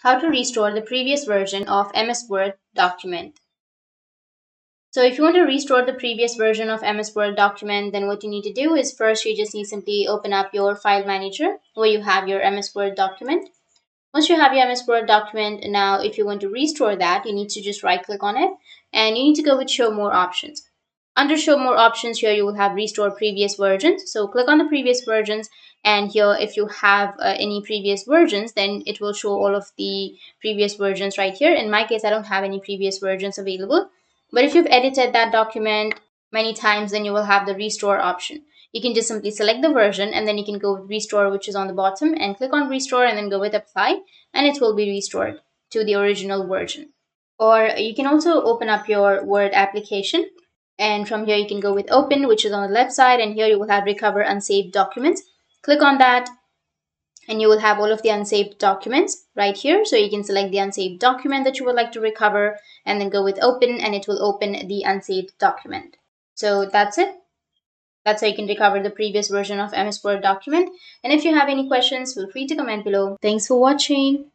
how to restore the previous version of MS Word document. So if you want to restore the previous version of MS Word document, then what you need to do is first you just need simply open up your file manager where you have your MS Word document. Once you have your MS Word document, now if you want to restore that, you need to just right click on it and you need to go with show more options. Under show more options here, you will have restore previous versions. So click on the previous versions, and here if you have any previous versions, then it will show all of the previous versions right here. In my case, I don't have any previous versions available. But if you've edited that document many times, then you will have the restore option. You can just simply select the version and then you can go with restore, which is on the bottom, and click on restore and then go with apply, and it will be restored to the original version. Or you can also open up your Word application, and from here you can go with open, which is on the left side, and here you will have recover unsaved documents. Click on that and you will have all of the unsaved documents right here. So you can select the unsaved document that you would like to recover and then go with open, and it will open the unsaved document. So that's it. That's how you can recover the previous version of MS Word document. And if you have any questions, feel free to comment below. Thanks for watching.